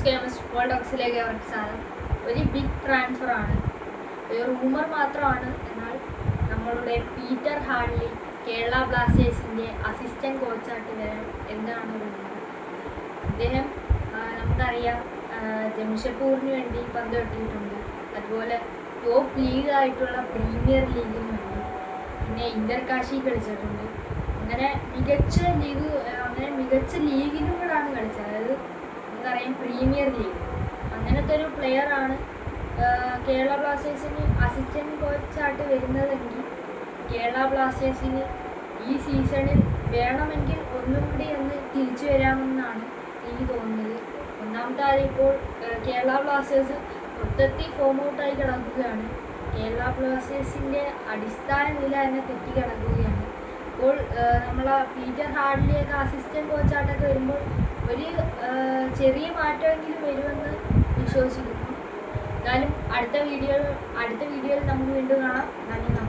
നമസ്കാരം. ഫുട്ബോൾ ടോക്സിലേക്ക് അവർക്ക് സാധനം ഒരു ബിഗ് ട്രാൻസ്ഫറാണ്, ഒരു റൂമർ മാത്രമാണ്. എന്നാൽ നമ്മളുടെ പീറ്റർ ഹാഡ്ലി കേരള ബ്ലാസ്റ്റേഴ്സിൻ്റെ അസിസ്റ്റൻറ്റ് കോച്ചായിട്ട് വരാൻ എന്താണ് റൂമർ. അദ്ദേഹം നമുക്കറിയാം ജംഷഡ്പൂരിന് വേണ്ടി പന്ത് തട്ടിയിട്ടുണ്ട്, അതുപോലെ ടോപ്പ് ലീഗായിട്ടുള്ള പ്രീമിയർ ലീഗിന് വേണ്ടി, പിന്നെ ഇന്റർകാശി കളിച്ചിട്ടുണ്ട്. അങ്ങനെ മികച്ച ലീഗിനും കൂടാണ് കളിച്ചത്. അതായത് നമുക്കറിയാം പ്രീമിയർ ലീഗ്, അങ്ങനത്തെ ഒരു പ്ലെയറാണ് കേരള ബ്ലാസ്റ്റേഴ്സിന് അസിസ്റ്റൻറ്റ് കോച്ചായിട്ട് വരുന്നതെങ്കിൽ കേരള ബ്ലാസ്റ്റേഴ്സിന് ഈ സീസണിൽ വേണമെങ്കിൽ ഒന്നും കൂടി ഒന്ന് തിരിച്ചു വരാമെന്നാണ് എനിക്ക് തോന്നുന്നത്. ഒന്നാമത്തെ കാര്യം, ഇപ്പോൾ കേരള ബ്ലാസ്റ്റേഴ്സ് മൊത്തത്തിൽ ഫോം ഔട്ടായി കിടക്കുകയാണ്. കേരള ബ്ലാസ്റ്റേഴ്സിൻ്റെ അടിസ്ഥാന നില തന്നെ തെറ്റിക്കിടക്കുകയാണ്. ഇപ്പോൾ നമ്മളെ പീറ്റർ ഹാഡ്ലിയൊക്കെ അസിസ്റ്റൻറ്റ് കോച്ചായിട്ടൊക്കെ വരുമ്പോൾ ഒരു ചെറിയ മാറ്റമെങ്കിലും വരുമെന്ന് വിശ്വസിക്കുന്നു. എന്നാലും അടുത്ത വീഡിയോയിൽ നമുക്ക് വീണ്ടും കാണാം. നന്ദി.